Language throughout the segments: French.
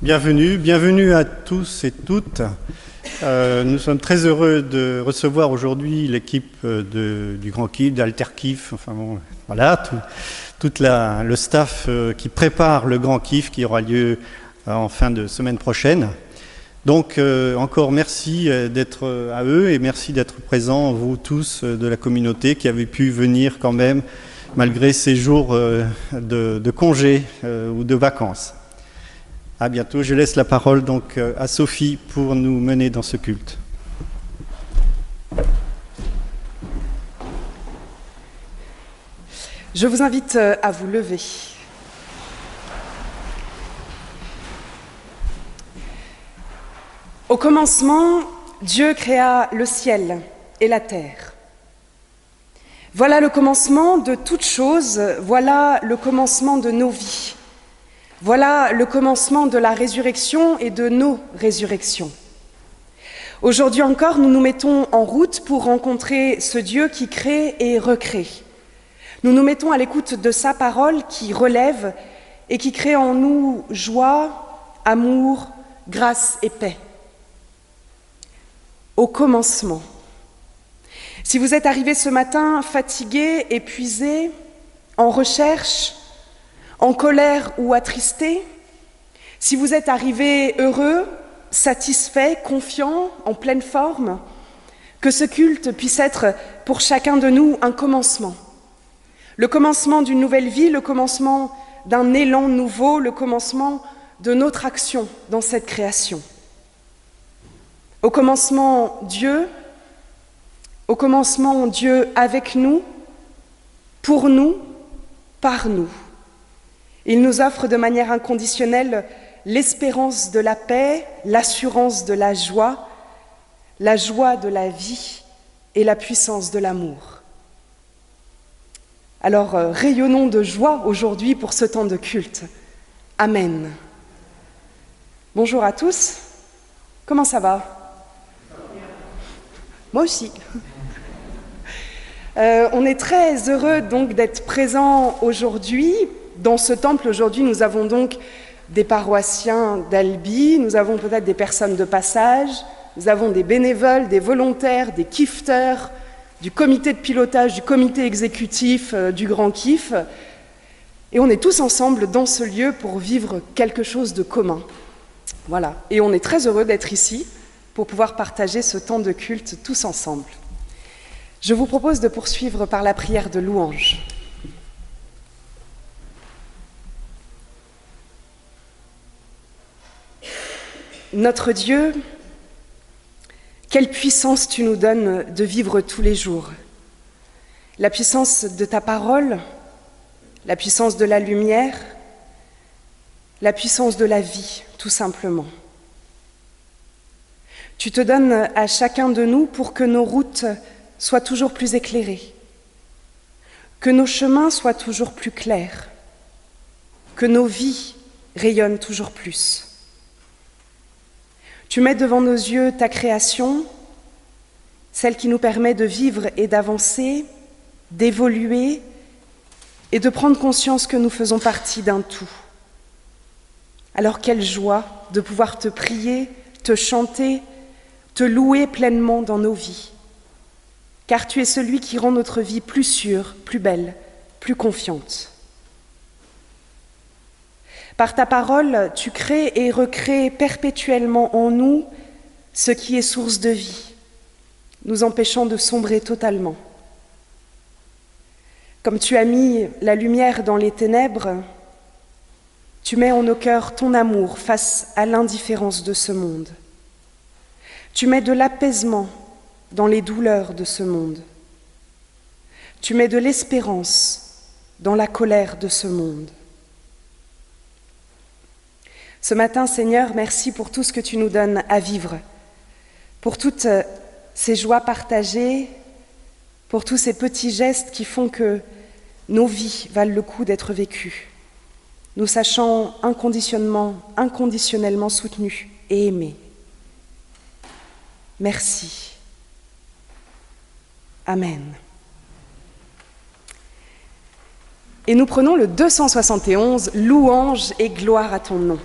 Bienvenue à tous et toutes. Nous sommes très heureux de recevoir aujourd'hui l'équipe du Grand Kiff, d'Alter Kiff, enfin bon, voilà, tout le staff qui prépare le Grand Kiff qui aura lieu en fin de semaine prochaine. Donc encore merci d'être à eux et merci d'être présents, vous tous de la communauté qui avez pu venir quand même malgré ces jours de congés ou de vacances. À bientôt. Je laisse la parole donc à Sophie pour nous mener dans ce culte. Je vous invite à vous lever. Au commencement, Dieu créa le ciel et la terre. Voilà le commencement de toutes choses, voilà le commencement de nos vies. Voilà le commencement de la résurrection et de nos résurrections. Aujourd'hui encore, nous nous mettons en route pour rencontrer ce Dieu qui crée et recrée. Nous nous mettons à l'écoute de sa parole qui relève et qui crée en nous joie, amour, grâce et paix. Au commencement. Si vous êtes arrivé ce matin fatigué, épuisé, en recherche, en colère ou attristé, si vous êtes arrivé heureux, satisfait, confiant, en pleine forme, que ce culte puisse être pour chacun de nous un commencement. Le commencement d'une nouvelle vie, le commencement d'un élan nouveau, le commencement de notre action dans cette création. Au commencement, Dieu avec nous, pour nous, par nous. Il nous offre de manière inconditionnelle l'espérance de la paix, l'assurance de la joie de la vie et la puissance de l'amour. Alors rayonnons de joie aujourd'hui pour ce temps de culte. Amen. Bonjour à tous, comment ça va ? Moi aussi. On est très heureux donc d'être présents aujourd'hui. Dans ce temple, aujourd'hui, nous avons donc des paroissiens d'Albi, nous avons peut-être des personnes de passage, nous avons des bénévoles, des volontaires, des kifters, du comité de pilotage, du comité exécutif, du Grand Kiff. Et on est tous ensemble dans ce lieu pour vivre quelque chose de commun. Voilà. Et on est très heureux d'être ici pour pouvoir partager ce temps de culte tous ensemble. Je vous propose de poursuivre par la prière de louange. Notre Dieu, quelle puissance tu nous donnes de vivre tous les jours. La puissance de ta parole, la puissance de la lumière, la puissance de la vie, tout simplement. Tu te donnes à chacun de nous pour que nos routes soient toujours plus éclairées, que nos chemins soient toujours plus clairs, que nos vies rayonnent toujours plus. Tu mets devant nos yeux ta création, celle qui nous permet de vivre et d'avancer, d'évoluer et de prendre conscience que nous faisons partie d'un tout. Alors quelle joie de pouvoir te prier, te chanter, te louer pleinement dans nos vies, car tu es celui qui rend notre vie plus sûre, plus belle, plus confiante. Par ta parole, tu crées et recrées perpétuellement en nous ce qui est source de vie, nous empêchant de sombrer totalement. Comme tu as mis la lumière dans les ténèbres, tu mets en nos cœurs ton amour face à l'indifférence de ce monde. Tu mets de l'apaisement dans les douleurs de ce monde. Tu mets de l'espérance dans la colère de ce monde. Ce matin, Seigneur, merci pour tout ce que tu nous donnes à vivre, pour toutes ces joies partagées, pour tous ces petits gestes qui font que nos vies valent le coup d'être vécues, nous sachant inconditionnellement soutenus et aimés. Merci. Amen. Et nous prenons le 271, louange et gloire à ton nom.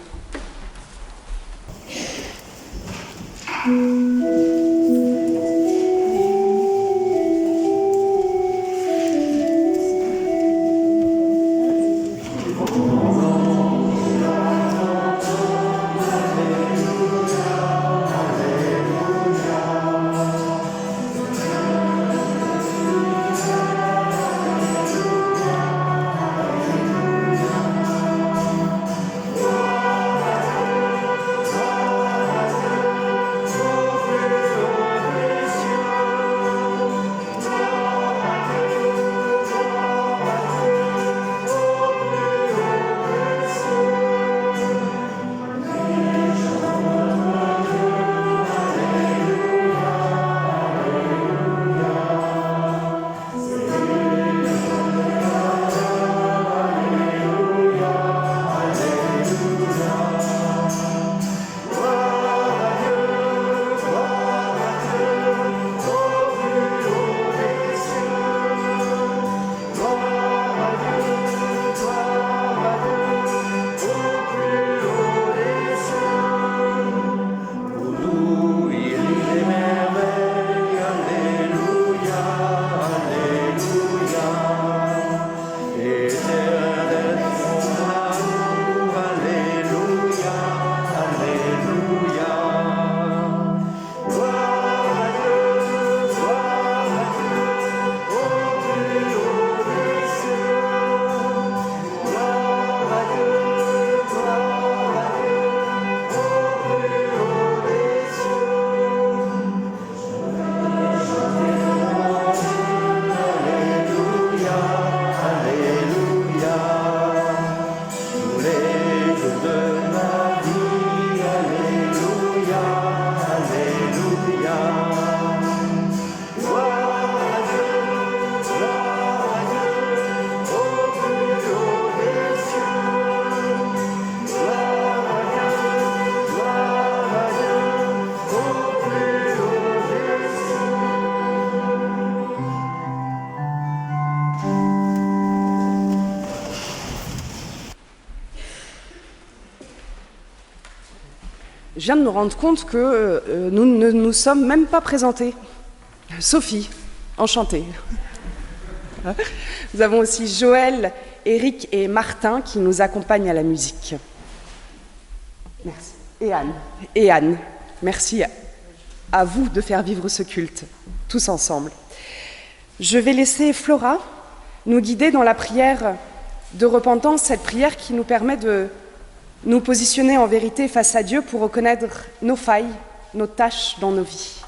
Je viens de me rendre compte que nous ne nous sommes même pas présentés. Sophie, enchantée. Nous avons aussi Joël, Éric et Martin qui nous accompagnent à la musique. Merci. Et Anne. Merci à vous de faire vivre ce culte, tous ensemble. Je vais laisser Flora nous guider dans la prière de repentance, cette prière qui nous permet de nous positionner en vérité face à Dieu pour reconnaître nos failles, nos tâches dans nos vies.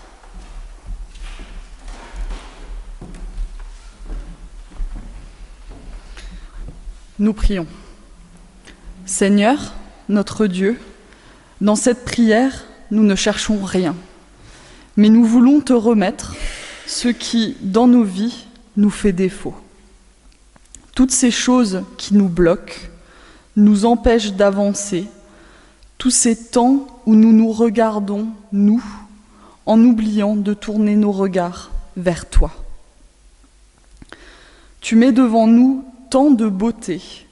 Nous prions. Seigneur, notre Dieu, dans cette prière, nous ne cherchons rien, mais nous voulons te remettre ce qui, dans nos vies, nous fait défaut. Toutes ces choses qui nous bloquent, nous empêchent d'avancer, tous ces temps où nous nous regardons, nous, en oubliant de tourner nos regards vers toi. Tu mets devant nous tant de beauté,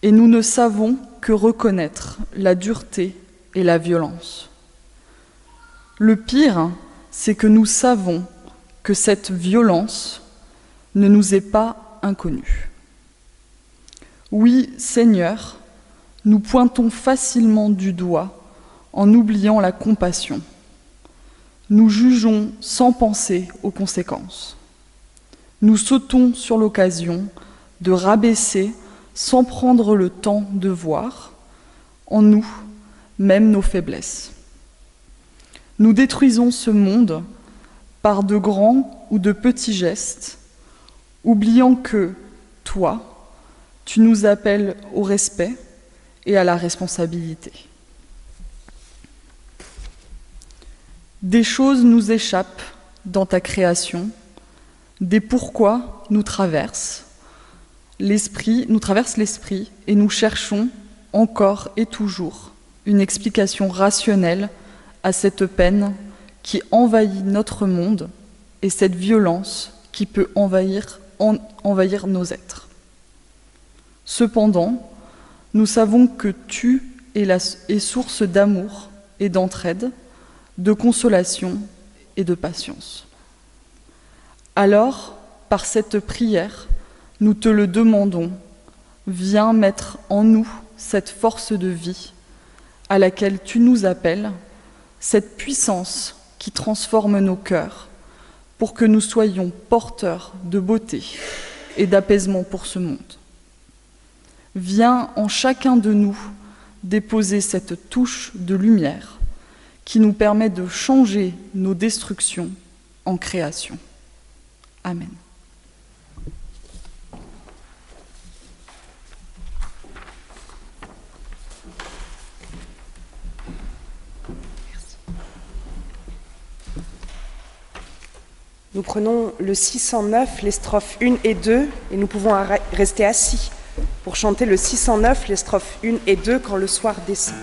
et nous ne savons que reconnaître la dureté et la violence. Le pire, c'est que nous savons que cette violence ne nous est pas inconnue. Oui, Seigneur, nous pointons facilement du doigt en oubliant la compassion. Nous jugeons sans penser aux conséquences. Nous sautons sur l'occasion de rabaisser sans prendre le temps de voir en nous même nos faiblesses. Nous détruisons ce monde par de grands ou de petits gestes, oubliant que, toi, tu nous appelles au respect et à la responsabilité. Des choses nous échappent dans ta création, des pourquoi nous traversent l'esprit et nous cherchons encore et toujours une explication rationnelle à cette peine qui envahit notre monde et cette violence qui peut envahir nos êtres. Cependant, nous savons que tu es source d'amour et d'entraide, de consolation et de patience. Alors, par cette prière, nous te le demandons, viens mettre en nous cette force de vie à laquelle tu nous appelles, cette puissance qui transforme nos cœurs pour que nous soyons porteurs de beauté et d'apaisement pour ce monde. Viens en chacun de nous déposer cette touche de lumière qui nous permet de changer nos destructions en création. Amen. Nous prenons le 609, les strophes 1 et 2, et nous pouvons rester assis pour chanter le 609, les strophes 1 et 2 quand le soir descend.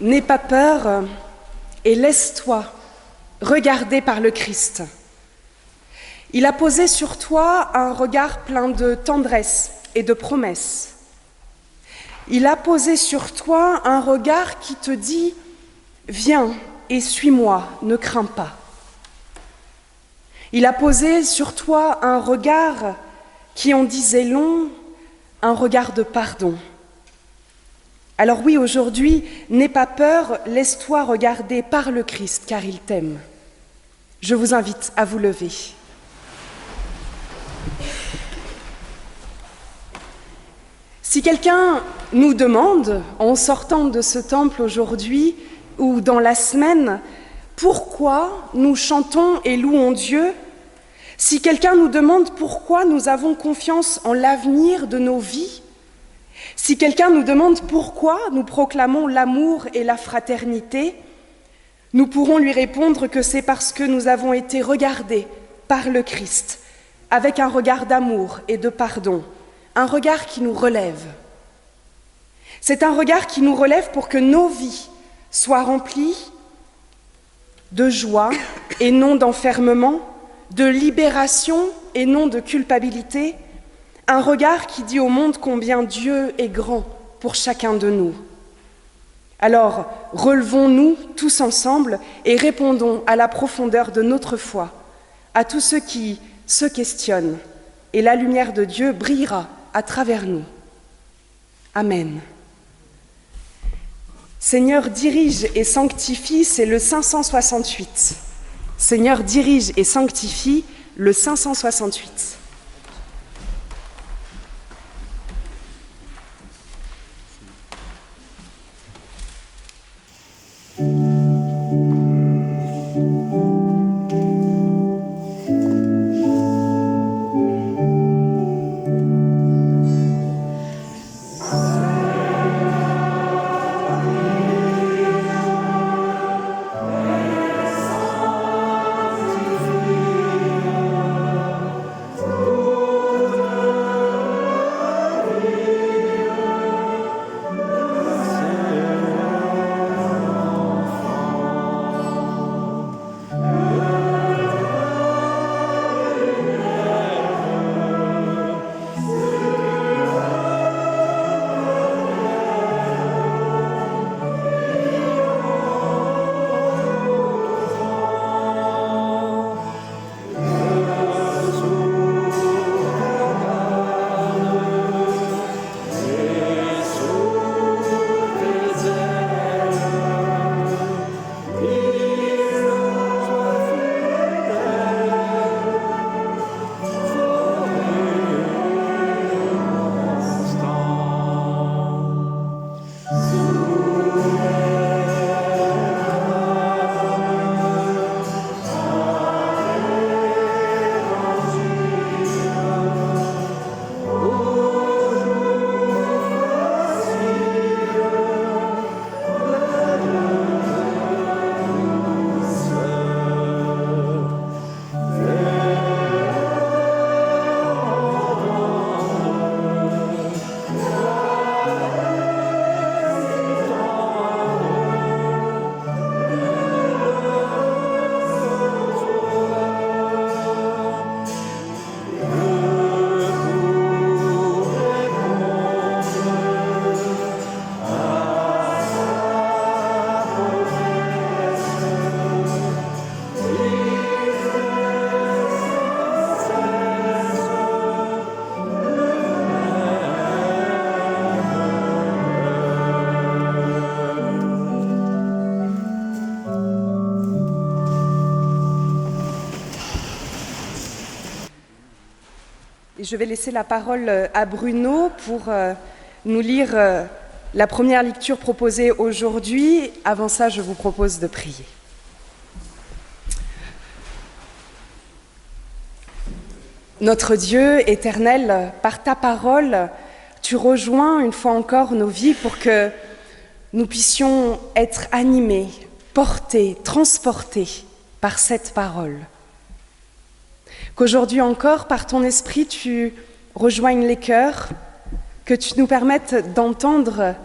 N'aie pas peur et laisse-toi regarder par le Christ. Il a posé sur toi un regard plein de tendresse et de promesses. Il a posé sur toi un regard qui te dit « Viens et suis-moi, ne crains pas ». Il a posé sur toi un regard qui en disait long, un regard de pardon. Alors oui, aujourd'hui, n'aie pas peur, laisse-toi regarder par le Christ, car il t'aime. Je vous invite à vous lever. Si quelqu'un nous demande, en sortant de ce temple aujourd'hui ou dans la semaine, pourquoi nous chantons et louons Dieu, si quelqu'un nous demande pourquoi nous avons confiance en l'avenir de nos vies, si quelqu'un nous demande pourquoi nous proclamons l'amour et la fraternité, nous pourrons lui répondre que c'est parce que nous avons été regardés par le Christ, avec un regard d'amour et de pardon, un regard qui nous relève. C'est un regard qui nous relève pour que nos vies soient remplies de joie et non d'enfermement, de libération et non de culpabilité, un regard qui dit au monde combien Dieu est grand pour chacun de nous. Alors, relevons-nous tous ensemble et répondons à la profondeur de notre foi, à tous ceux qui se questionnent, et la lumière de Dieu brillera à travers nous. Amen. Seigneur, dirige et sanctifie, c'est le 568. Seigneur, dirige et sanctifie, le 568. Et je vais laisser la parole à Bruno pour nous lire la première lecture proposée aujourd'hui. Avant ça, je vous propose de prier. Notre Dieu éternel, par ta parole, tu rejoins une fois encore nos vies pour que nous puissions être animés, portés, transportés par cette parole. Qu'aujourd'hui encore, par ton esprit, tu rejoignes les cœurs, que tu nous permettes d'entendre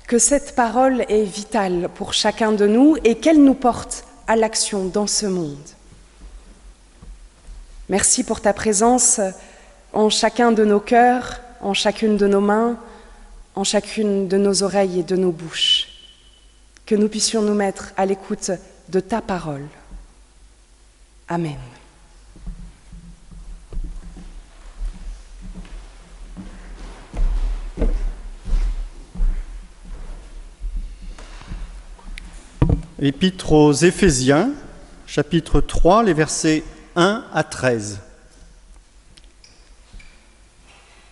que cette parole est vitale pour chacun de nous et qu'elle nous porte à l'action dans ce monde. Merci pour ta présence en chacun de nos cœurs, en chacune de nos mains, en chacune de nos oreilles et de nos bouches. Que nous puissions nous mettre à l'écoute de ta parole. Amen. Épître aux Éphésiens, chapitre 3, les versets 1 à 13.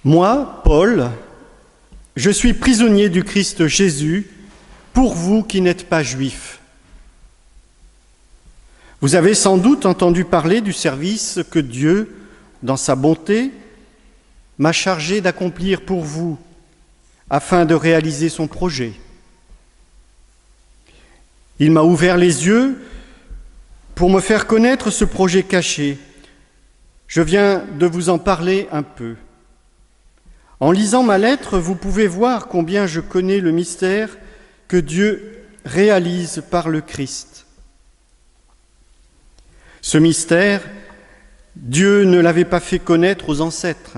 Moi, Paul, je suis prisonnier du Christ Jésus, pour vous qui n'êtes pas juifs. Vous avez sans doute entendu parler du service que Dieu, dans sa bonté, m'a chargé d'accomplir pour vous, afin de réaliser son projet. Il m'a ouvert les yeux pour me faire connaître ce projet caché. Je viens de vous en parler un peu. En lisant ma lettre, vous pouvez voir combien je connais le mystère que Dieu réalise par le Christ. Ce mystère, Dieu ne l'avait pas fait connaître aux ancêtres.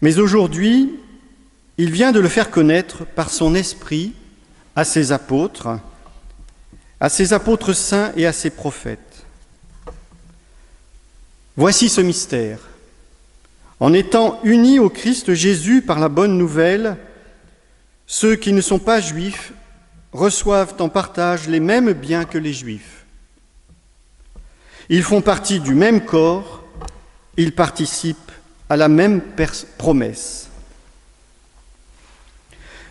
Mais aujourd'hui, il vient de le faire connaître par son esprit à ses apôtres saints et à ses prophètes. Voici ce mystère. En étant unis au Christ Jésus par la bonne nouvelle, ceux qui ne sont pas juifs reçoivent en partage les mêmes biens que les juifs. Ils font partie du même corps, ils participent à la même promesse.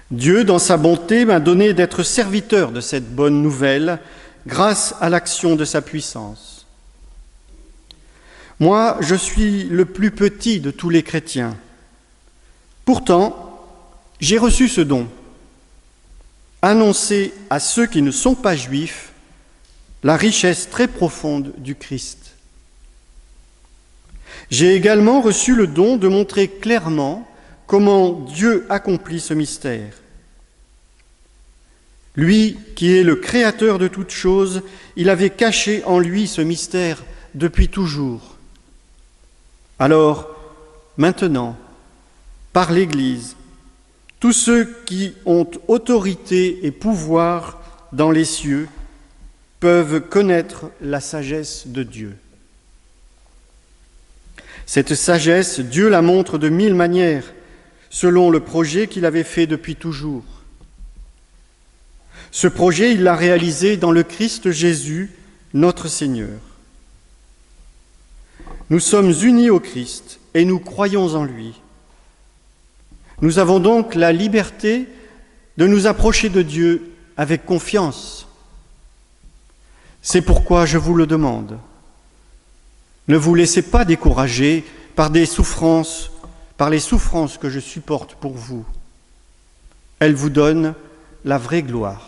Dieu, dans sa bonté, m'a donné d'être serviteur de cette bonne nouvelle grâce à l'action de sa puissance. Moi, je suis le plus petit de tous les chrétiens. Pourtant, j'ai reçu ce don, annoncer à ceux qui ne sont pas juifs la richesse très profonde du Christ. J'ai également reçu le don de montrer clairement comment Dieu accomplit ce mystère. Lui qui est le créateur de toutes choses, il avait caché en lui ce mystère depuis toujours. Alors, maintenant, par l'Église, tous ceux qui ont autorité et pouvoir dans les cieux peuvent connaître la sagesse de Dieu. Cette sagesse, Dieu la montre de 1000 manières, selon le projet qu'il avait fait depuis toujours. Ce projet, il l'a réalisé dans le Christ Jésus, notre Seigneur. Nous sommes unis au Christ et nous croyons en lui. Nous avons donc la liberté de nous approcher de Dieu avec confiance. C'est pourquoi je vous le demande. Ne vous laissez pas décourager par les souffrances que je supporte pour vous. Elles vous donnent la vraie gloire.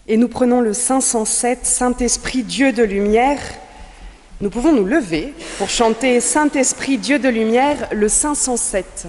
Et nous prenons le 507, Saint-Esprit, Dieu de lumière. Nous pouvons nous lever pour chanter Saint-Esprit, Dieu de lumière, le 507.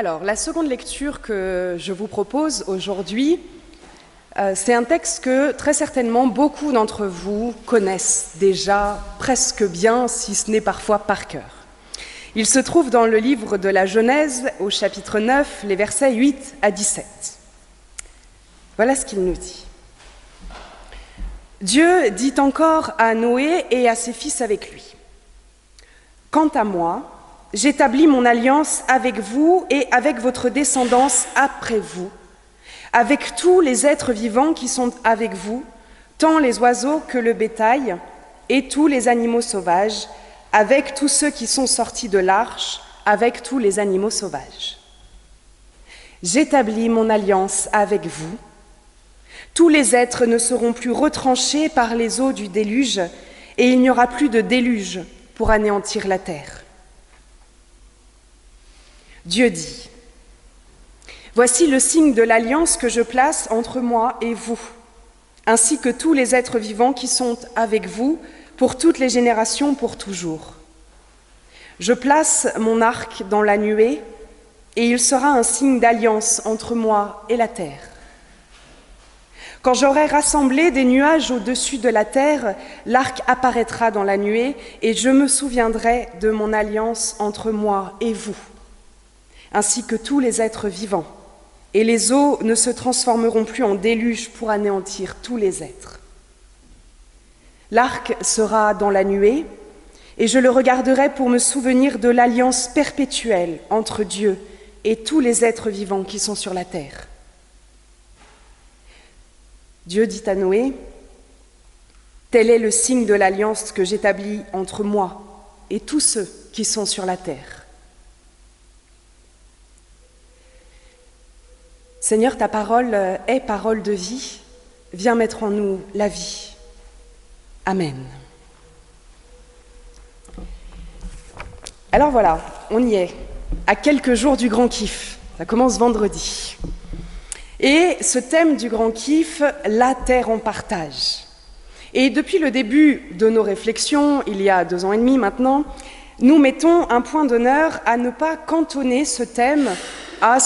Alors, la seconde lecture que je vous propose aujourd'hui, c'est un texte que très certainement beaucoup d'entre vous connaissent déjà presque bien, si ce n'est parfois par cœur. Il se trouve dans le livre de la Genèse, au chapitre 9, les versets 8 à 17. Voilà ce qu'il nous dit. Dieu dit encore à Noé et à ses fils avec lui. « Quant à moi, j'établis mon alliance avec vous et avec votre descendance après vous, avec tous les êtres vivants qui sont avec vous, tant les oiseaux que le bétail et tous les animaux sauvages, avec tous ceux qui sont sortis de l'arche, avec tous les animaux sauvages. J'établis mon alliance avec vous. Tous les êtres ne seront plus retranchés par les eaux du déluge, et il n'y aura plus de déluge pour anéantir la terre. Dieu dit, « Voici le signe de l'alliance que je place entre moi et vous, ainsi que tous les êtres vivants qui sont avec vous pour toutes les générations, pour toujours. Je place mon arc dans la nuée, et il sera un signe d'alliance entre moi et la terre. Quand j'aurai rassemblé des nuages au-dessus de la terre, l'arc apparaîtra dans la nuée, et je me souviendrai de mon alliance entre moi et vous, ainsi que tous les êtres vivants, et les eaux ne se transformeront plus en déluge pour anéantir tous les êtres. L'arc sera dans la nuée, et je le regarderai pour me souvenir de l'alliance perpétuelle entre Dieu et tous les êtres vivants qui sont sur la terre. » Dieu dit à Noé, « Tel est le signe de l'alliance que j'établis entre moi et tous ceux qui sont sur la terre. » Seigneur, ta parole est parole de vie. Viens mettre en nous la vie. Amen. Alors voilà, on y est, à quelques jours du Grand Kiff. Ça commence vendredi. Et ce thème du Grand Kiff, la terre en partage. Et depuis le début de nos réflexions, il y a 2 ans et demi maintenant, nous mettons un point d'honneur à ne pas cantonner ce thème à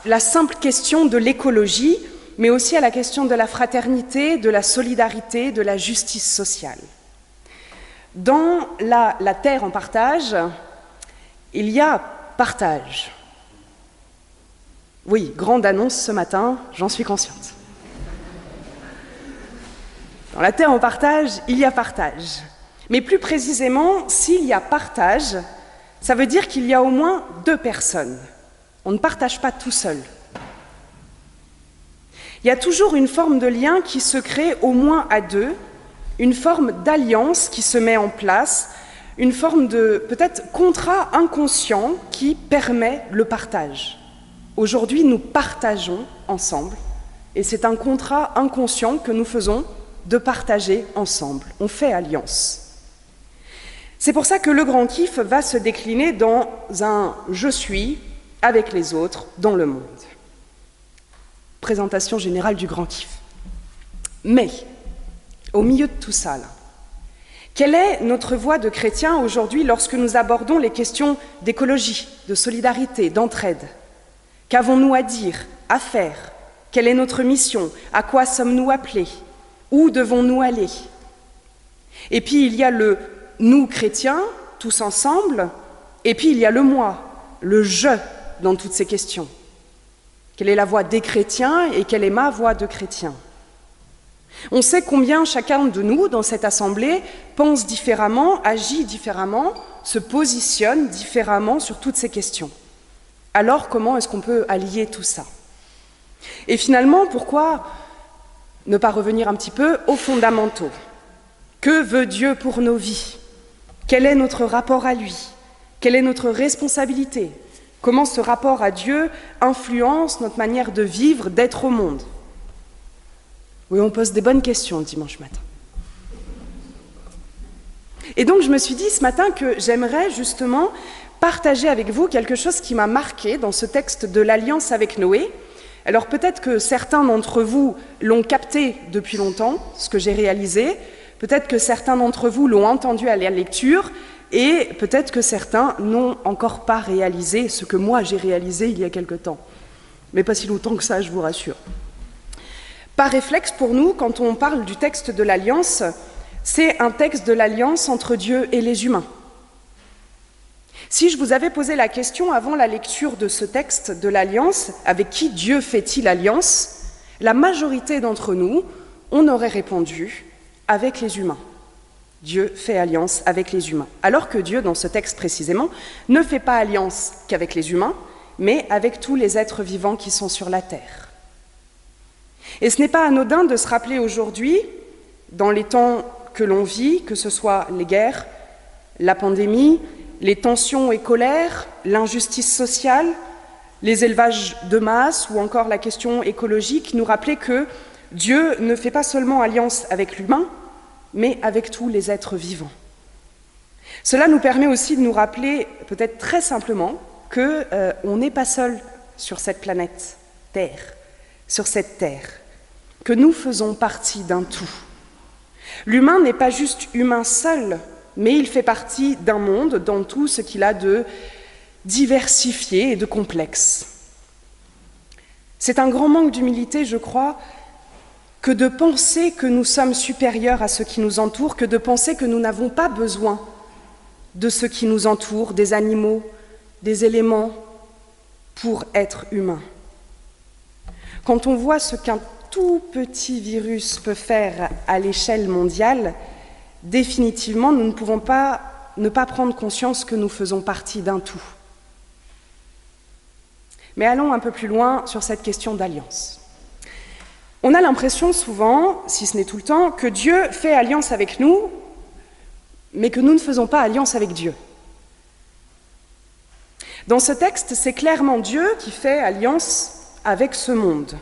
la simple question de l'écologie, mais aussi à la question de la fraternité, de la solidarité, de la justice sociale. Dans la terre en partage, il y a partage. Oui, grande annonce ce matin, j'en suis consciente. Dans la terre en partage, il y a partage. Mais plus précisément, s'il y a partage, ça veut dire qu'il y a au moins 2 personnes. On ne partage pas tout seul. Il y a toujours une forme de lien qui se crée au moins à 2, une forme d'alliance qui se met en place, une forme de, peut-être, contrat inconscient qui permet le partage. Aujourd'hui, nous partageons ensemble, et c'est un contrat inconscient que nous faisons de partager ensemble. On fait alliance. C'est pour ça que le Grand Kiff va se décliner dans un « je suis » avec les autres dans le monde. Présentation générale du Grand Kiff. Mais, au milieu de tout ça, là, quelle est notre voie de chrétien aujourd'hui lorsque nous abordons les questions d'écologie, de solidarité, d'entraide? Qu'avons-nous à dire, à faire? Quelle est notre mission? À quoi sommes-nous appelés? Où devons-nous aller? Et puis il y a le « nous chrétiens », tous ensemble, et puis il y a le « moi », le « je » dans toutes ces questions. Quelle est la voie des chrétiens et quelle est ma voie de chrétien? On sait combien chacun de nous, dans cette assemblée, pense différemment, agit différemment, se positionne différemment sur toutes ces questions. Alors, comment est-ce qu'on peut allier tout ça? Et finalement, pourquoi ne pas revenir un petit peu aux fondamentaux? Que veut Dieu pour nos vies? Quel est notre rapport à lui? Quelle est notre responsabilité? Comment ce rapport à Dieu influence notre manière de vivre, d'être au monde? Oui, on pose des bonnes questions le dimanche matin. Et donc, je me suis dit ce matin que j'aimerais justement partager avec vous quelque chose qui m'a marqué dans ce texte de l'Alliance avec Noé. Alors peut-être que certains d'entre vous l'ont capté depuis longtemps, ce que j'ai réalisé. Peut-être que certains d'entre vous l'ont entendu à la lecture. et peut-être que certains n'ont encore pas réalisé ce que moi j'ai réalisé il y a quelque temps. Mais pas si longtemps que ça, je vous rassure. Par réflexe, pour nous, quand on parle du texte de l'Alliance, c'est un texte de l'Alliance entre Dieu et les humains. Si je vous avais posé la question avant la lecture de ce texte de l'Alliance, avec qui Dieu fait-il alliance, la majorité d'entre nous, on aurait répondu avec les humains. Dieu fait alliance avec les humains. Alors que Dieu, dans ce texte précisément, ne fait pas alliance qu'avec les humains, mais avec tous les êtres vivants qui sont sur la terre. Et ce n'est pas anodin de se rappeler aujourd'hui, dans les temps que l'on vit, que ce soit les guerres, la pandémie, les tensions et colères, l'injustice sociale, les élevages de masse ou encore la question écologique, nous rappeler que Dieu ne fait pas seulement alliance avec l'humain, mais avec tous les êtres vivants. Cela nous permet aussi de nous rappeler, peut-être très simplement, qu'on n'est pas seul sur cette planète Terre, sur cette terre, que nous faisons partie d'un tout. L'humain n'est pas juste humain seul, mais il fait partie d'un monde dans tout ce qu'il a de diversifié et de complexe. C'est un grand manque d'humilité, je crois, que de penser que nous sommes supérieurs à ce qui nous entoure, que de penser que nous n'avons pas besoin de ce qui nous entoure, des animaux, des éléments, pour être humain. Quand on voit ce qu'un tout petit virus peut faire à l'échelle mondiale, définitivement, nous ne pouvons pas ne pas prendre conscience que nous faisons partie d'un tout. Mais allons un peu plus loin sur cette question d'alliance. On a l'impression souvent, si ce n'est tout le temps, que Dieu fait alliance avec nous, mais que nous ne faisons pas alliance avec Dieu. Dans ce texte, c'est clairement Dieu qui fait alliance avec ce monde.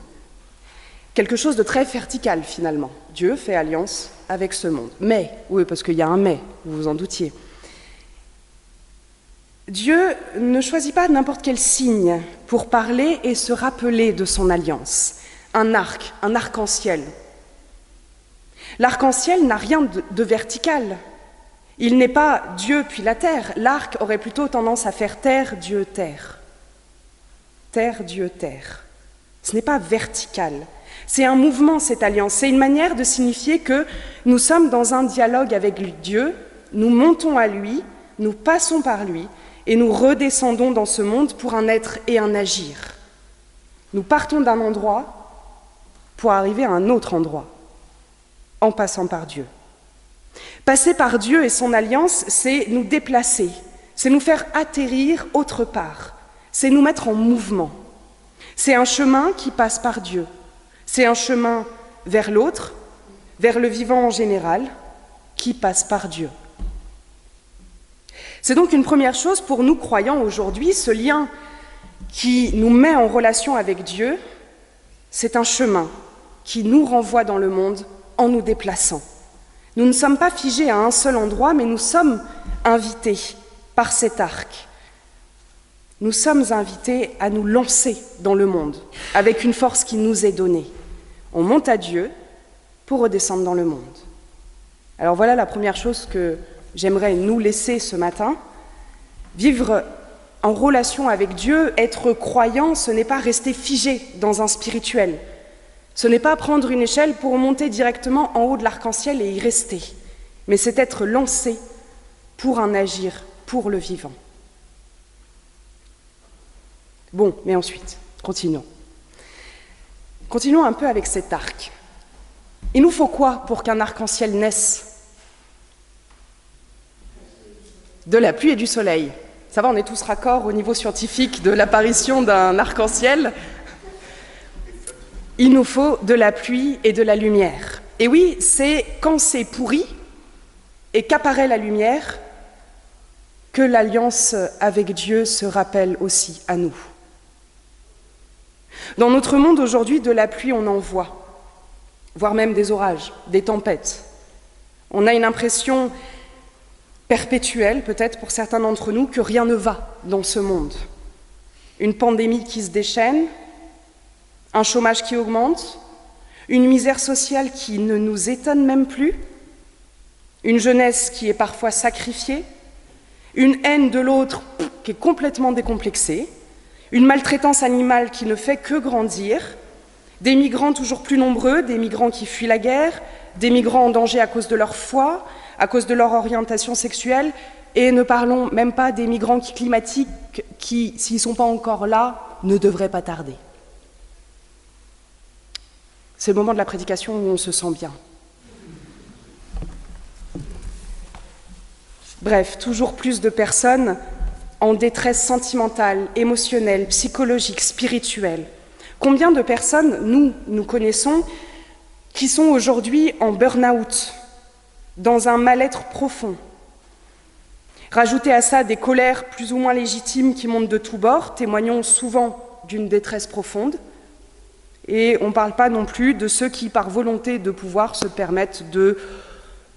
Quelque chose de très vertical, finalement. Dieu fait alliance avec ce monde. Mais, oui, parce qu'il y a un mais, vous vous en doutiez. Dieu ne choisit pas n'importe quel signe pour parler et se rappeler de son alliance. Un arc-en-ciel. L'arc-en-ciel n'a rien de vertical. Il n'est pas Dieu puis la terre. L'arc aurait plutôt tendance à faire terre, Dieu, terre. Terre, Dieu, terre. Ce n'est pas vertical. C'est un mouvement, cette alliance. C'est une manière de signifier que nous sommes dans un dialogue avec Dieu, nous montons à lui, nous passons par lui, et nous redescendons dans ce monde pour un être et un agir. Nous partons d'un endroit pour arriver à un autre endroit, en passant par Dieu. Passer par Dieu et son alliance, c'est nous déplacer, c'est nous faire atterrir autre part, c'est nous mettre en mouvement. C'est un chemin qui passe par Dieu, c'est un chemin vers l'autre, vers le vivant en général, qui passe par Dieu. C'est donc une première chose pour nous croyants aujourd'hui, ce lien qui nous met en relation avec Dieu, c'est un chemin qui nous renvoie dans le monde en nous déplaçant. Nous ne sommes pas figés à un seul endroit, mais nous sommes invités par cet arc. Nous sommes invités à nous lancer dans le monde avec une force qui nous est donnée. On monte à Dieu pour redescendre dans le monde. Alors voilà la première chose que j'aimerais nous laisser ce matin. Vivre en relation avec Dieu, être croyant, ce n'est pas rester figé dans un spirituel. Ce n'est pas prendre une échelle pour monter directement en haut de l'arc-en-ciel et y rester. Mais c'est être lancé pour un agir, pour le vivant. Bon, mais ensuite, continuons. Continuons un peu avec cet arc. Il nous faut quoi pour qu'un arc-en-ciel naisse ? De la pluie et du soleil. Ça va, on est tous raccords au niveau scientifique de l'apparition d'un arc-en-ciel. Il nous faut de la pluie et de la lumière. Et oui, c'est quand c'est pourri et qu'apparaît la lumière que l'alliance avec Dieu se rappelle aussi à nous. Dans notre monde aujourd'hui, de la pluie, on en voit, voire même des orages, des tempêtes. On a une impression perpétuelle, peut-être pour certains d'entre nous, que rien ne va dans ce monde. Une pandémie qui se déchaîne, un chômage qui augmente, une misère sociale qui ne nous étonne même plus, une jeunesse qui est parfois sacrifiée, une haine de l'autre qui est complètement décomplexée, une maltraitance animale qui ne fait que grandir, des migrants toujours plus nombreux, des migrants qui fuient la guerre, des migrants en danger à cause de leur foi, à cause de leur orientation sexuelle, et ne parlons même pas des migrants climatiques qui, s'ils ne sont pas encore là, ne devraient pas tarder. C'est le moment de la prédication où on se sent bien. Bref, toujours plus de personnes en détresse sentimentale, émotionnelle, psychologique, spirituelle. Combien de personnes, nous connaissons, qui sont aujourd'hui en burn-out, dans un mal-être profond. Rajoutez à ça des colères plus ou moins légitimes qui montent de tous bords, témoignant souvent d'une détresse profonde. Et on ne parle pas non plus de ceux qui, par volonté de pouvoir, se permettent de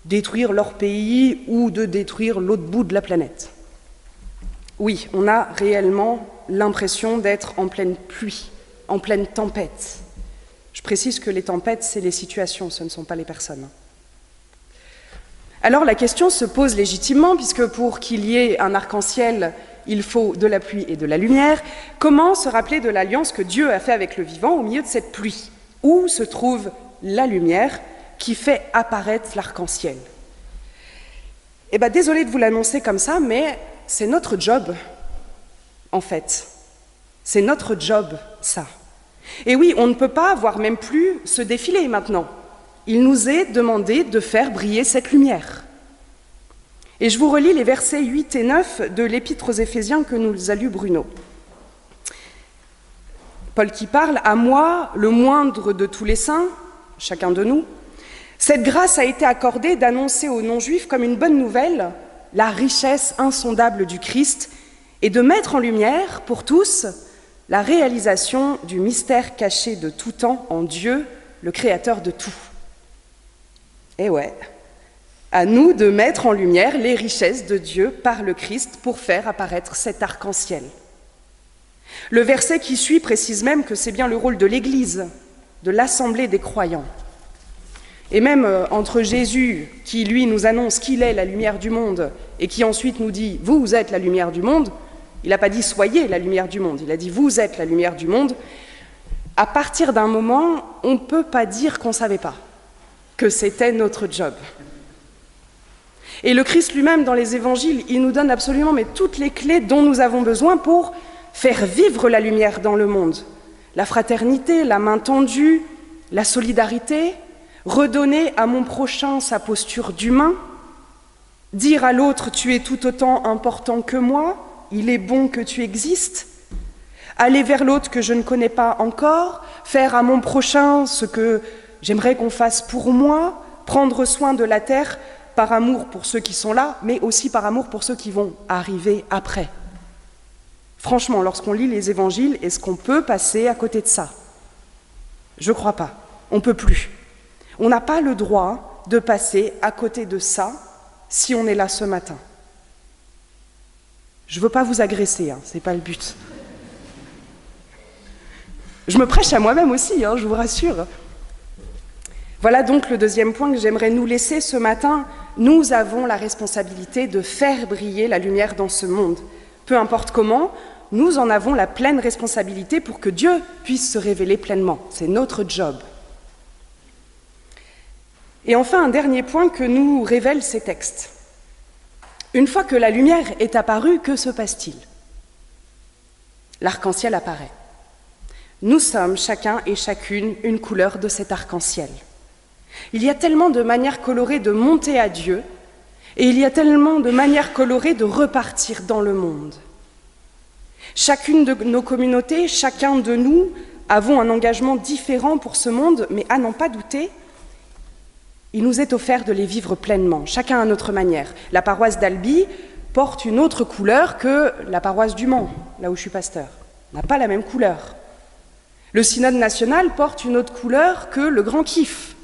détruire leur pays ou de détruire l'autre bout de la planète. Oui, on a réellement l'impression d'être en pleine pluie, en pleine tempête. Je précise que les tempêtes, c'est les situations, ce ne sont pas les personnes. Alors la question se pose légitimement, puisque pour qu'il y ait un arc-en-ciel, il faut de la pluie et de la lumière. Comment se rappeler de l'alliance que Dieu a faite avec le vivant au milieu de cette pluie? Où se trouve la lumière qui fait apparaître l'arc-en-ciel? Eh bien, désolé de vous l'annoncer comme ça, mais c'est notre job, en fait. C'est notre job, ça. Et oui, on ne peut pas, voire même plus, se défiler maintenant. Il nous est demandé de faire briller cette lumière. Et je vous relis les versets 8 et 9 de l'Épître aux Éphésiens que nous a lu Bruno. Paul qui parle « À moi, le moindre de tous les saints, chacun de nous, cette grâce a été accordée d'annoncer aux non-juifs comme une bonne nouvelle la richesse insondable du Christ et de mettre en lumière pour tous la réalisation du mystère caché de tout temps en Dieu, le Créateur de tout. » Eh ouais, à nous de mettre en lumière les richesses de Dieu par le Christ pour faire apparaître cet arc-en-ciel. Le verset qui suit précise même que c'est bien le rôle de l'Église, de l'assemblée des croyants. Et même entre Jésus, qui lui nous annonce qu'il est la lumière du monde, et qui ensuite nous dit « vous êtes la lumière du monde », il n'a pas dit « soyez la lumière du monde », il a dit « vous êtes la lumière du monde ». À partir d'un moment, on ne peut pas dire qu'on ne savait pas, que c'était notre job. Et le Christ lui-même, dans les évangiles, il nous donne absolument toutes les clés dont nous avons besoin pour faire vivre la lumière dans le monde. La fraternité, la main tendue, la solidarité, redonner à mon prochain sa posture d'humain, dire à l'autre « tu es tout autant important que moi, il est bon que tu existes », aller vers l'autre que je ne connais pas encore, faire à mon prochain ce que j'aimerais qu'on fasse pour moi, prendre soin de la terre par amour pour ceux qui sont là, mais aussi par amour pour ceux qui vont arriver après. Franchement, lorsqu'on lit les évangiles, est-ce qu'on peut passer à côté de ça? Je ne crois pas. On ne peut plus. On n'a pas le droit de passer à côté de ça si on est là ce matin. Je ne veux pas vous agresser, ce n'est pas le but. Je me prêche à moi-même aussi, je vous rassure. Voilà donc le deuxième point que j'aimerais nous laisser ce matin. Nous avons la responsabilité de faire briller la lumière dans ce monde. Peu importe comment, nous en avons la pleine responsabilité pour que Dieu puisse se révéler pleinement. C'est notre job. Et enfin, un dernier point que nous révèlent ces textes. Une fois que la lumière est apparue, que se passe-t-il? L'arc-en-ciel apparaît. Nous sommes chacun et chacune une couleur de cet arc-en-ciel. Il y a tellement de manières colorées de monter à Dieu, et il y a tellement de manières colorées de repartir dans le monde. Chacune de nos communautés, chacun de nous, avons un engagement différent pour ce monde, mais à n'en pas douter, il nous est offert de les vivre pleinement, chacun à notre manière. La paroisse d'Albi porte une autre couleur que la paroisse du Mans, là où je suis pasteur. On n'a pas la même couleur. Le synode national porte une autre couleur que le Grand Kiff.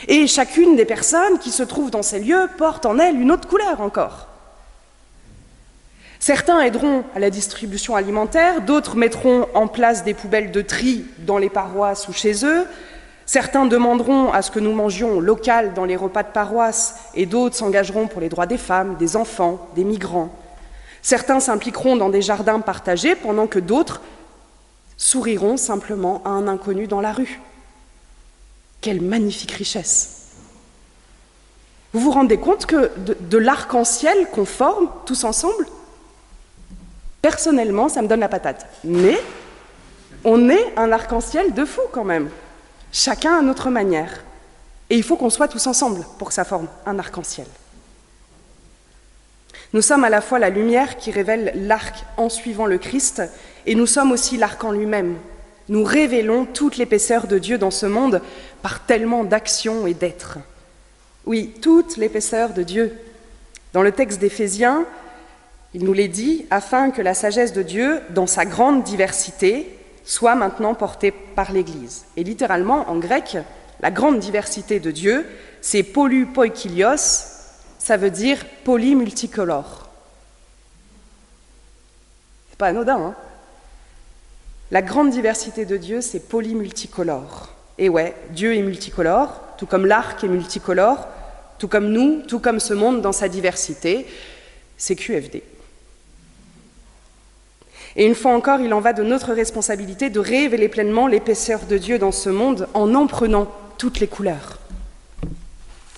Et chacune des personnes qui se trouvent dans ces lieux porte en elle une autre couleur encore. Certains aideront à la distribution alimentaire, d'autres mettront en place des poubelles de tri dans les paroisses ou chez eux, certains demanderont à ce que nous mangions local dans les repas de paroisse et d'autres s'engageront pour les droits des femmes, des enfants, des migrants, Certains s'impliqueront dans des jardins partagés, pendant que d'autres souriront simplement à un inconnu dans la rue. Quelle magnifique richesse! Vous vous rendez compte que de l'arc-en-ciel qu'on forme tous ensemble? Personnellement, ça me donne la patate. Mais on est un arc-en-ciel de fou quand même, chacun à notre manière. Et il faut qu'on soit tous ensemble pour que ça forme un arc-en-ciel. Nous sommes à la fois la lumière qui révèle l'arc en suivant le Christ, et nous sommes aussi l'arc en lui-même. Nous révélons toute l'épaisseur de Dieu dans ce monde par tellement d'actions et d'êtres. Oui, toute l'épaisseur de Dieu. Dans le texte d'Éphésiens, il nous l'est dit, afin que la sagesse de Dieu, dans sa grande diversité, soit maintenant portée par l'Église. Et littéralement, en grec, la grande diversité de Dieu, c'est polypoikilios, ça veut dire polymulticolore. C'est pas anodin, hein? La grande diversité de Dieu, c'est polymulticolore. Et ouais, Dieu est multicolore, tout comme l'arc est multicolore, tout comme nous, tout comme ce monde dans sa diversité, c'est QFD. Et une fois encore, il en va de notre responsabilité de révéler pleinement l'épaisseur de Dieu dans ce monde en prenant toutes les couleurs.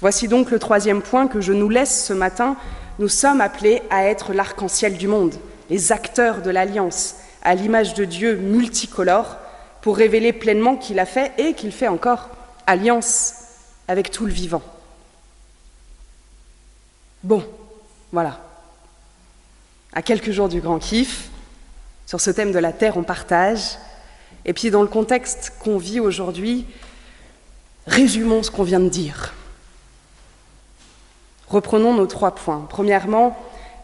Voici donc le troisième point que je nous laisse ce matin. Nous sommes appelés à être l'arc-en-ciel du monde, les acteurs de l'Alliance, à l'image de Dieu multicolore, pour révéler pleinement qu'il a fait et qu'il fait encore alliance avec tout le vivant. Bon, voilà. À quelques jours du grand kiff, sur ce thème de la terre, on partage. Et puis dans le contexte qu'on vit aujourd'hui, résumons ce qu'on vient de dire. Reprenons nos 3 points. Premièrement,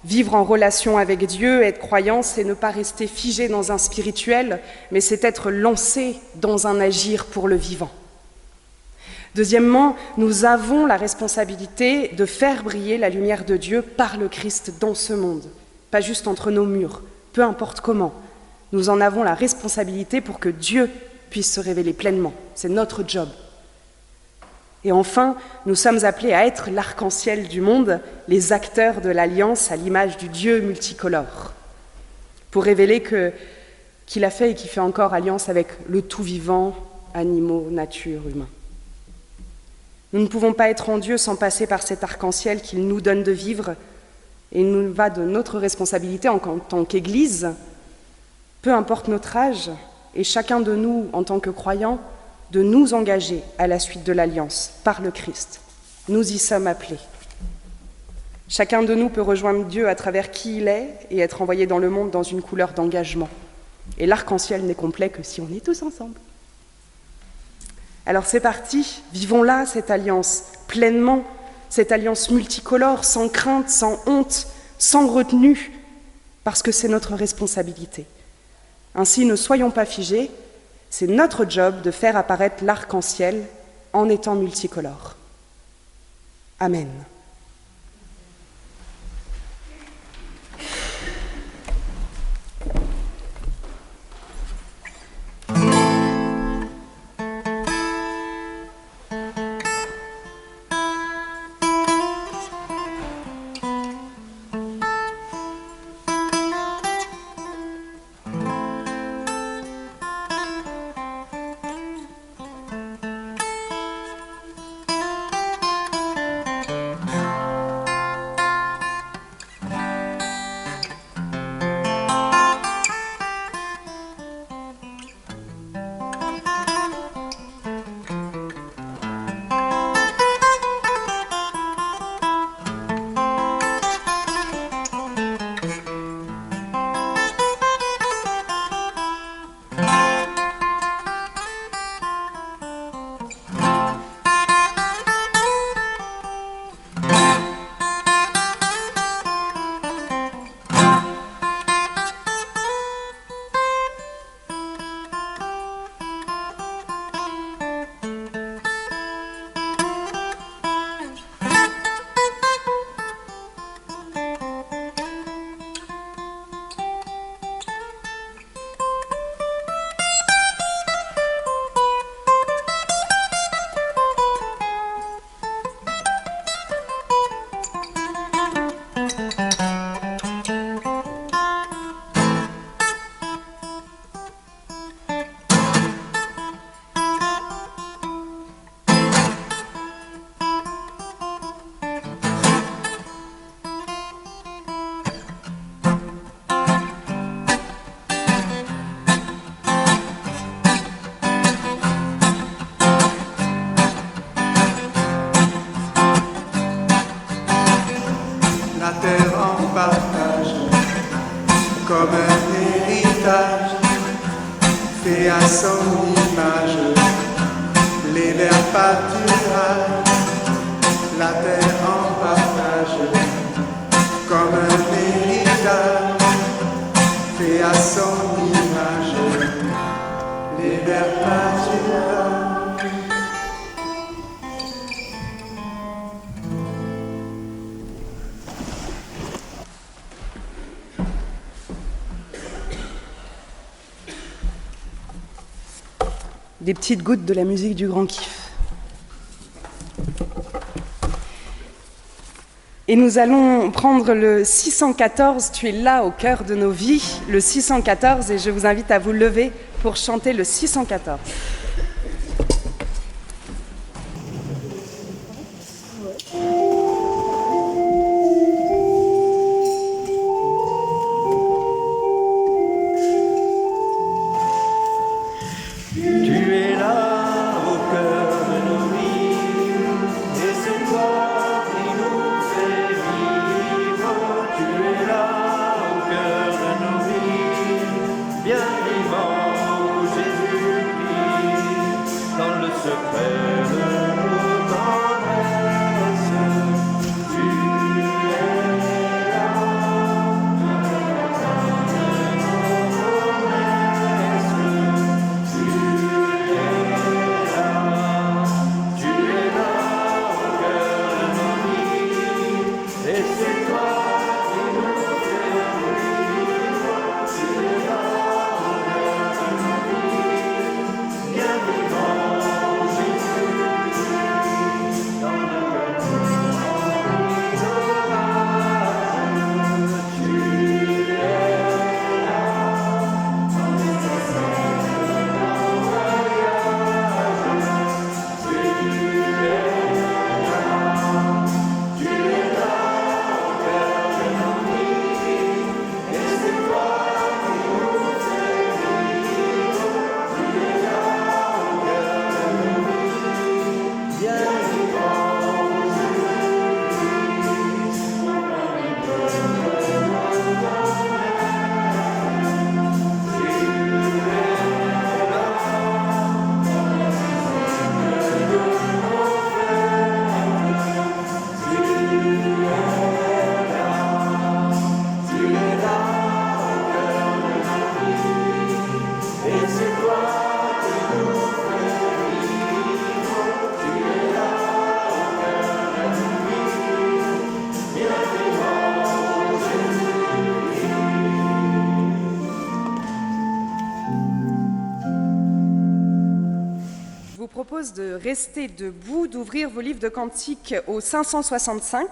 vivre en relation avec Dieu, être croyant, c'est ne pas rester figé dans un spirituel, mais c'est être lancé dans un agir pour le vivant. Deuxièmement, nous avons la responsabilité de faire briller la lumière de Dieu par le Christ dans ce monde, pas juste entre nos murs, peu importe comment. Nous en avons la responsabilité pour que Dieu puisse se révéler pleinement. C'est notre job. Et enfin, nous sommes appelés à être l'arc-en-ciel du monde, les acteurs de l'Alliance à l'image du Dieu multicolore, pour révéler qu'il a fait et qu'il fait encore alliance avec le tout vivant, animaux, nature, humains. Nous ne pouvons pas être en Dieu sans passer par cet arc-en-ciel qu'il nous donne de vivre, et il nous va de notre responsabilité en tant qu'Église, peu importe notre âge, et chacun de nous en tant que croyants, de nous engager à la suite de l'Alliance par le Christ. Nous y sommes appelés. Chacun de nous peut rejoindre Dieu à travers qui il est et être envoyé dans le monde dans une couleur d'engagement. Et l'arc-en-ciel n'est complet que si on est tous ensemble. Alors c'est parti, vivons-la cette alliance, pleinement, cette alliance multicolore, sans crainte, sans honte, sans retenue, parce que c'est notre responsabilité. Ainsi, ne soyons pas figés, c'est notre job de faire apparaître l'arc-en-ciel en étant multicolore. Amen. la terre en partage, comme un héritage, fait à son image, les verts pâturages, la terre en partage, comme un héritage, fait à son image, les verts pâturages. Des petites gouttes de la musique du Grand Kiff. Et nous allons prendre le 614, tu es là au cœur de nos vies, le 614, et je vous invite à vous lever pour chanter le 614. De rester debout, d'ouvrir vos livres de cantiques au 565,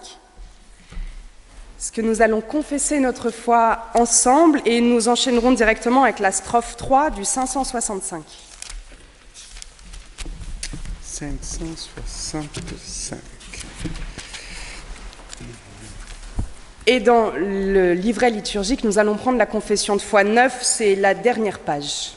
parce que nous allons confesser notre foi ensemble et nous enchaînerons directement avec la strophe 3 du 565. 565. Et dans le livret liturgique, nous allons prendre la confession de foi 9, c'est la dernière page.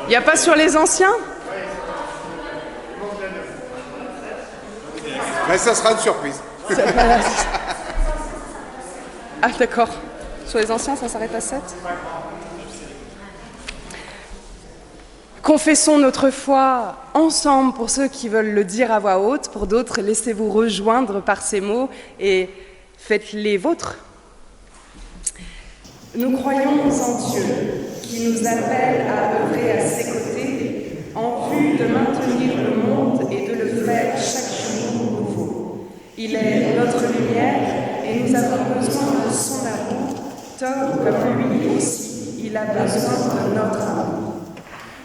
Il n'y a pas sur les anciens ? Mais ça sera une surprise. Ah d'accord. Sur les anciens, ça s'arrête à 7 ? Confessons notre foi ensemble pour ceux qui veulent le dire à voix haute. Pour d'autres, laissez-vous rejoindre par ces mots et faites-les vôtres. Nous croyons en Dieu qui nous appelle à œuvrer à ses côtés en vue de maintenir le monde et de le faire chaque jour nouveau. Il est notre lumière et nous avons besoin de son amour, tout comme lui aussi, il a besoin de notre amour.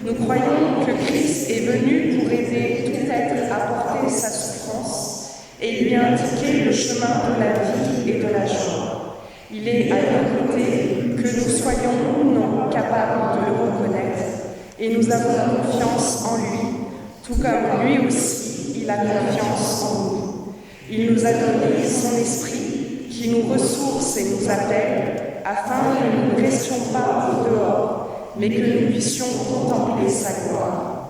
Nous croyons que Christ est venu pour aider tout être à porter sa souffrance et lui indiquer le chemin de la vie et de la joie. Il est à nos côtés que nous soyons ou non capables de le reconnaître, et nous avons confiance en lui, tout comme lui aussi, il a confiance en nous. Il nous a donné son esprit qui nous ressource et nous appelle, afin que nous ne restions pas au dehors, mais que nous puissions contempler sa gloire.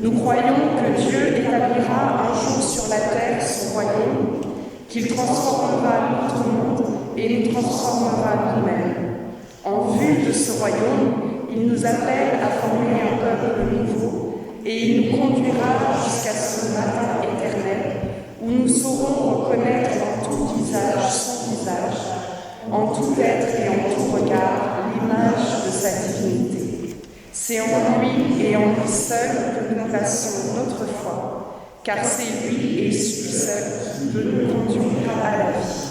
Nous croyons que Dieu établira un jour sur la terre son royaume, qu'il transformera notre monde et nous transformera nous-mêmes. En vue de ce royaume, il nous appelle à former un peuple nouveau et il nous conduira jusqu'à ce matin éternel où nous saurons reconnaître en tout visage son visage, en tout être et en tout regard l'image de sa divinité. C'est en lui et en lui seul que nous plaçons notre foi, car c'est lui et lui seul qui peut nous conduire à la vie.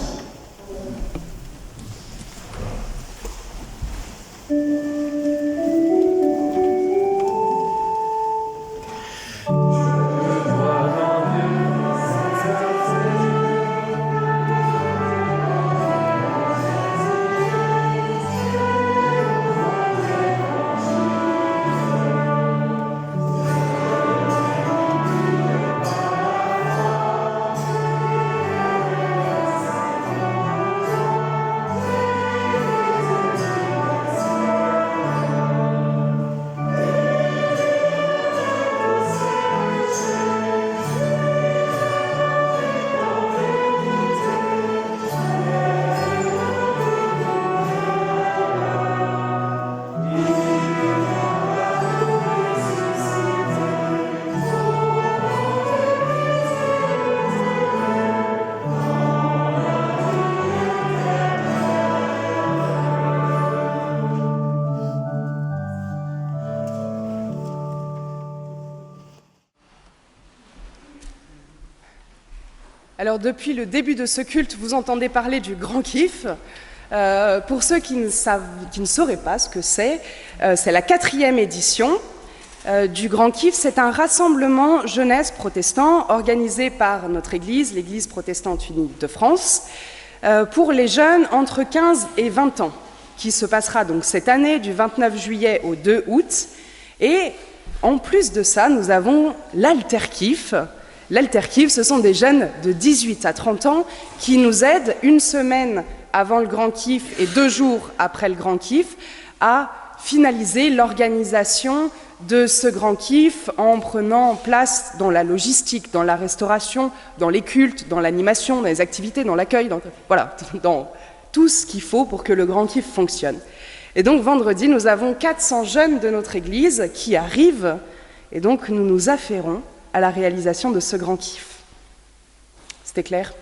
Alors depuis le début de ce culte, vous entendez parler du Grand Kiff. Pour ceux qui ne sauraient pas ce que c'est la 4e édition du Grand Kiff. C'est un rassemblement jeunesse protestant organisé par notre Église, l'Église protestante unie de France, pour les jeunes entre 15 et 20 ans, qui se passera donc cette année du 29 juillet au 2 août. Et en plus de ça, nous avons l'Alterkiff. L'Alterkiff, ce sont des jeunes de 18 à 30 ans qui nous aident une semaine avant le Grand Kiff et 2 jours après le Grand Kiff à finaliser l'organisation de ce Grand Kiff en prenant place dans la logistique, dans la restauration, dans les cultes, dans l'animation, dans les activités, dans l'accueil, dans tout ce qu'il faut pour que le Grand Kiff fonctionne. Et donc vendredi, nous avons 400 jeunes de notre Église qui arrivent et donc nous nous affairons à la réalisation de ce Grand Kiff. C'était clair ?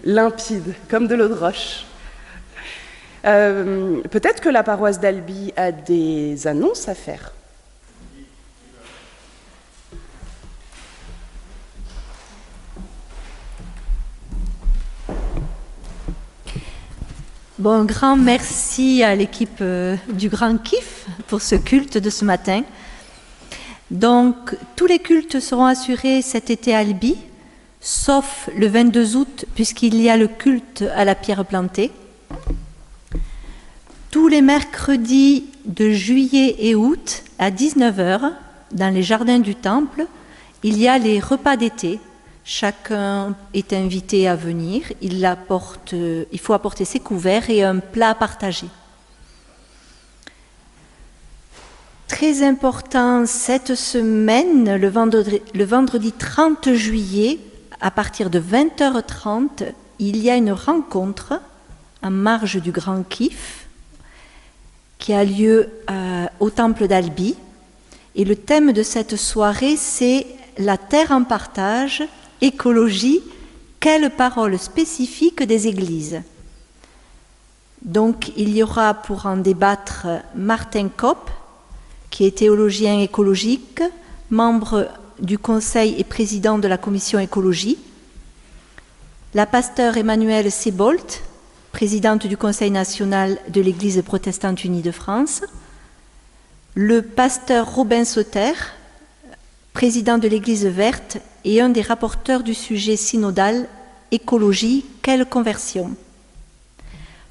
Limpide, comme de l'eau de roche. Peut-être que la paroisse d'Albi a des annonces à faire. Bon, un grand merci à l'équipe du Grand Kiff pour ce culte de ce matin. Donc, tous les cultes seront assurés cet été à Albi, sauf le 22 août, puisqu'il y a le culte à la pierre plantée. Tous les mercredis de juillet et août, à 19h, dans les jardins du Temple, il y a les repas d'été. Chacun est invité à venir. Il faut apporter ses couverts et un plat à partager. Très important, cette semaine, le vendredi 30 juillet, à partir de 20h30, il y a une rencontre en marge du Grand Kiff qui a lieu au Temple d'Albi. Et le thème de cette soirée, c'est « La terre en partage, écologie, quelle parole spécifique des églises ?» Donc, il y aura pour en débattre Martin Kopp, qui est théologien écologique, membre du Conseil et président de la Commission écologie, la pasteure Emmanuelle Sebolt, présidente du Conseil national de l'Église protestante unie de France, le pasteur Robin Sauter, président de l'Église verte et un des rapporteurs du sujet synodal « Écologie, quelle conversion ?»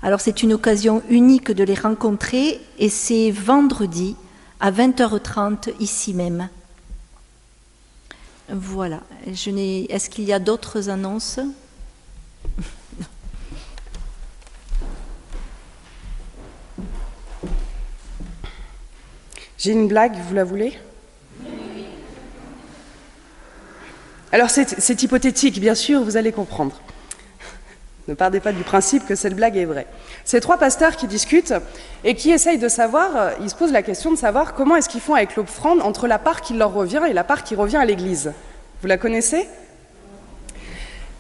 Alors c'est une occasion unique de les rencontrer et c'est vendredi à 20h30 ici même. Voilà. Est-ce qu'il y a d'autres annonces ? J'ai une blague, vous la voulez ? Alors c'est hypothétique, bien sûr, vous allez comprendre. Ne partez pas du principe que cette blague est vraie. C'est 3 pasteurs qui discutent et qui essayent de savoir, ils se posent la question de savoir comment est-ce qu'ils font avec l'offrande entre la part qui leur revient et la part qui revient à l'Église. Vous la connaissez ?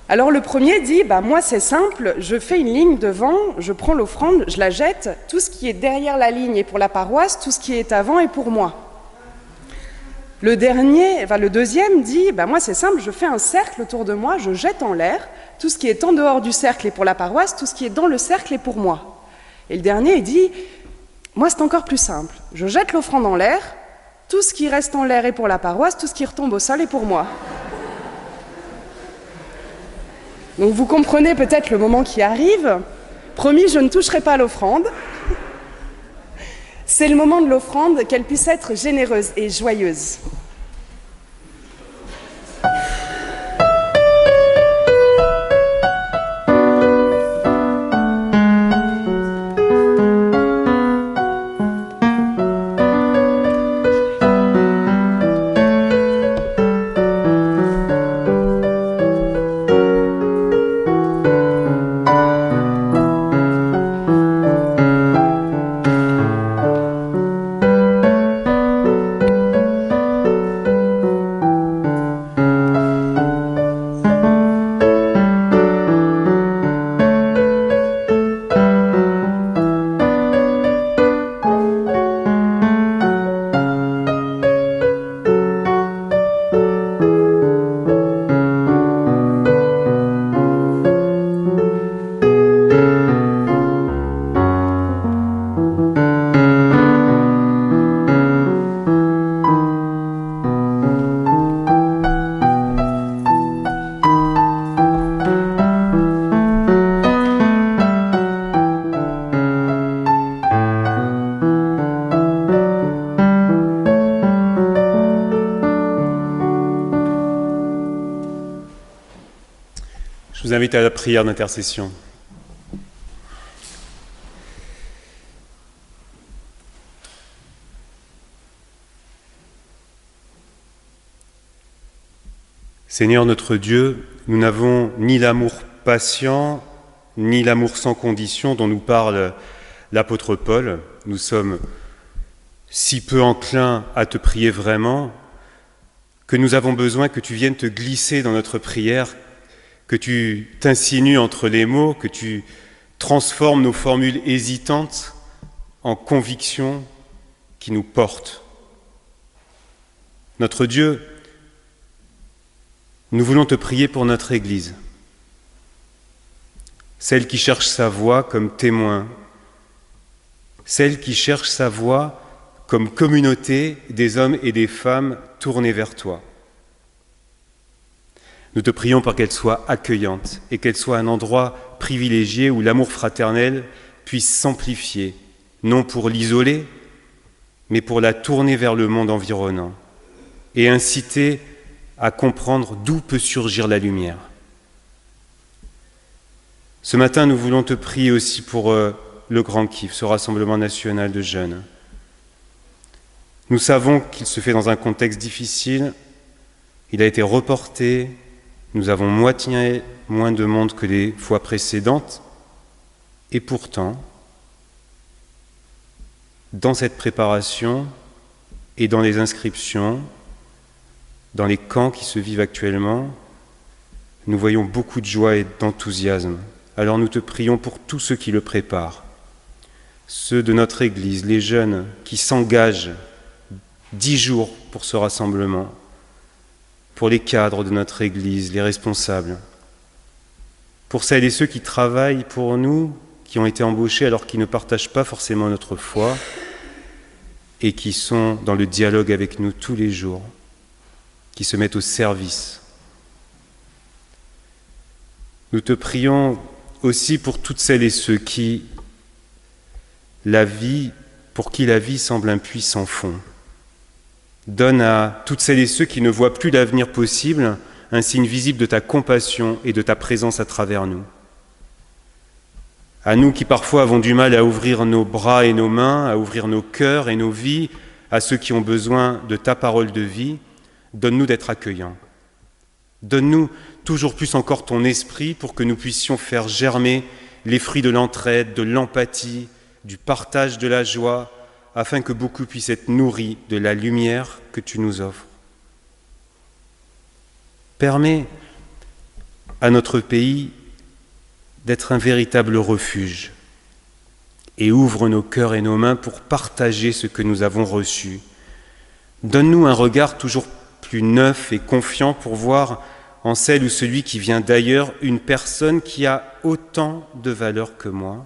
Alors le premier dit, moi c'est simple, je fais une ligne devant, je prends l'offrande, je la jette, tout ce qui est derrière la ligne est pour la paroisse, tout ce qui est avant est pour moi. Le deuxième dit, moi c'est simple, je fais un cercle autour de moi, je jette en l'air, tout ce qui est en dehors du cercle est pour la paroisse, tout ce qui est dans le cercle est pour moi. Et le dernier il dit, moi c'est encore plus simple, je jette l'offrande en l'air, tout ce qui reste en l'air est pour la paroisse, tout ce qui retombe au sol est pour moi. Donc vous comprenez peut-être le moment qui arrive. Promis, je ne toucherai pas à l'offrande. C'est le moment de l'offrande, qu'elle puisse être généreuse et joyeuse. Je vous invite à la prière d'intercession. Seigneur notre Dieu, nous n'avons ni l'amour patient, ni l'amour sans condition dont nous parle l'apôtre Paul. Nous sommes si peu enclins à te prier vraiment que nous avons besoin que tu viennes te glisser dans notre prière, que tu t'insinues entre les mots, que tu transformes nos formules hésitantes en convictions qui nous portent. Notre Dieu, nous voulons te prier pour notre Église, celle qui cherche sa voix comme témoin, celle qui cherche sa voix comme communauté des hommes et des femmes tournés vers toi. Nous te prions pour qu'elle soit accueillante et qu'elle soit un endroit privilégié où l'amour fraternel puisse s'amplifier, non pour l'isoler, mais pour la tourner vers le monde environnant et inciter à comprendre d'où peut surgir la lumière. Ce matin, nous voulons te prier aussi pour le Grand Kif, ce rassemblement national de jeunes. Nous savons qu'il se fait dans un contexte difficile, il a été reporté, nous avons moitié moins de monde que les fois précédentes, et pourtant, dans cette préparation et dans les inscriptions, dans les camps qui se vivent actuellement, nous voyons beaucoup de joie et d'enthousiasme. Alors nous te prions pour tous ceux qui le préparent, ceux de notre Église, les jeunes qui s'engagent 10 jours pour ce rassemblement, pour les cadres de notre Église, les responsables, pour celles et ceux qui travaillent pour nous, qui ont été embauchés alors qu'ils ne partagent pas forcément notre foi et qui sont dans le dialogue avec nous tous les jours, qui se mettent au service. Nous te prions aussi pour toutes celles et ceux qui, pour qui la vie semble un puits sans fond. Donne à toutes celles et ceux qui ne voient plus l'avenir possible un signe visible de ta compassion et de ta présence à travers nous. À nous qui parfois avons du mal à ouvrir nos bras et nos mains, à ouvrir nos cœurs et nos vies à ceux qui ont besoin de ta parole de vie, donne-nous d'être accueillants. Donne-nous toujours plus encore ton esprit pour que nous puissions faire germer les fruits de l'entraide, de l'empathie, du partage de la joie, afin que beaucoup puissent être nourris de la lumière que tu nous offres. Permets à notre pays d'être un véritable refuge et ouvre nos cœurs et nos mains pour partager ce que nous avons reçu. Donne-nous un regard toujours plus neuf et confiant pour voir en celle ou celui qui vient d'ailleurs une personne qui a autant de valeur que moi,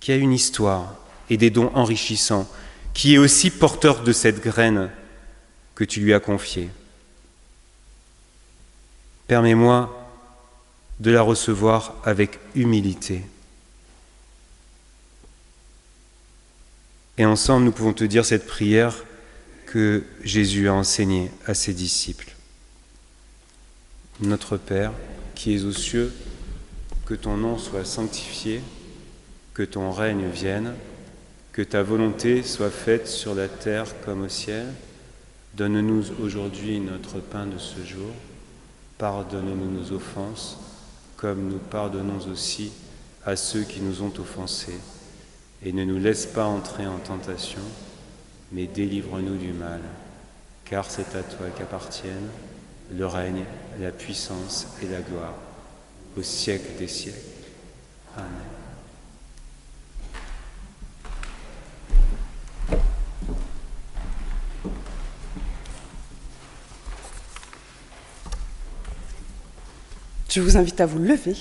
qui a une histoire et des dons enrichissants, qui est aussi porteur de cette graine que tu lui as confiée. Permets-moi de la recevoir avec humilité. Et ensemble, nous pouvons te dire cette prière que Jésus a enseignée à ses disciples. Notre Père, qui es aux cieux, que ton nom soit sanctifié, que ton règne vienne, que ta volonté soit faite sur la terre comme au ciel. Donne-nous aujourd'hui notre pain de ce jour. Pardonne-nous nos offenses, comme nous pardonnons aussi à ceux qui nous ont offensés. Et ne nous laisse pas entrer en tentation, mais délivre-nous du mal. Car c'est à toi qu'appartiennent le règne, la puissance et la gloire, au siècle des siècles. Amen. Je vous invite à vous lever.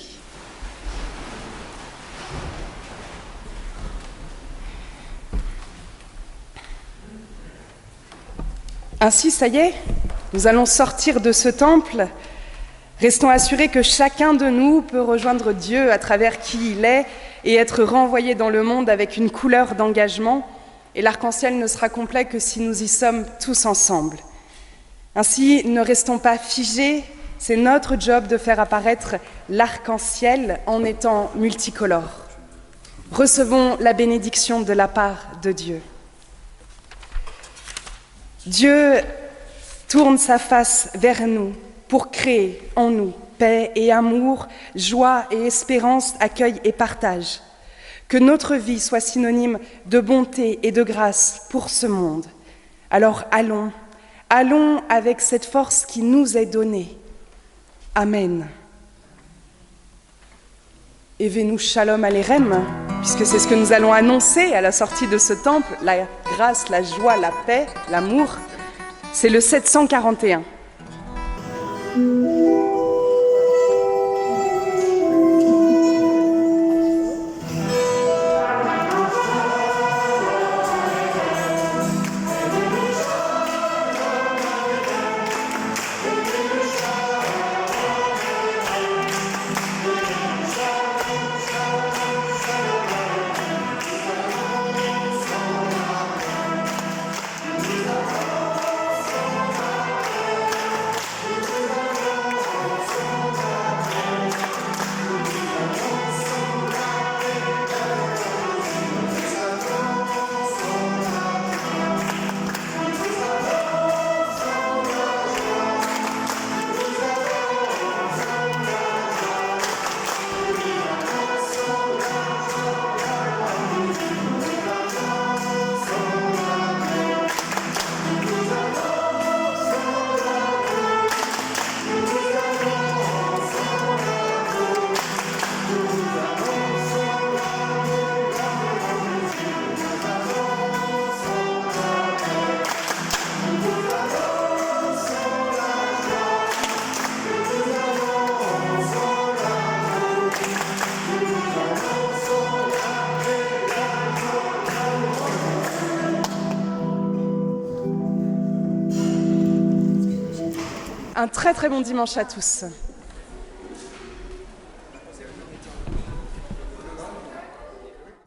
Ainsi, ça y est, nous allons sortir de ce temple. Restons assurés que chacun de nous peut rejoindre Dieu à travers qui il est et être renvoyé dans le monde avec une couleur d'engagement. Et l'arc-en-ciel ne sera complet que si nous y sommes tous ensemble. Ainsi, ne restons pas figés. C'est notre job de faire apparaître l'arc-en-ciel en étant multicolore. Recevons la bénédiction de la part de Dieu. Dieu tourne sa face vers nous pour créer en nous paix et amour, joie et espérance, accueil et partage. Que notre vie soit synonyme de bonté et de grâce pour ce monde. Alors allons avec cette force qui nous est donnée. Amen. Evenu Shalom Alerem, puisque c'est ce que nous allons annoncer à la sortie de ce temple, la grâce, la joie, la paix, l'amour. C'est le 741. Un très très bon dimanche à tous.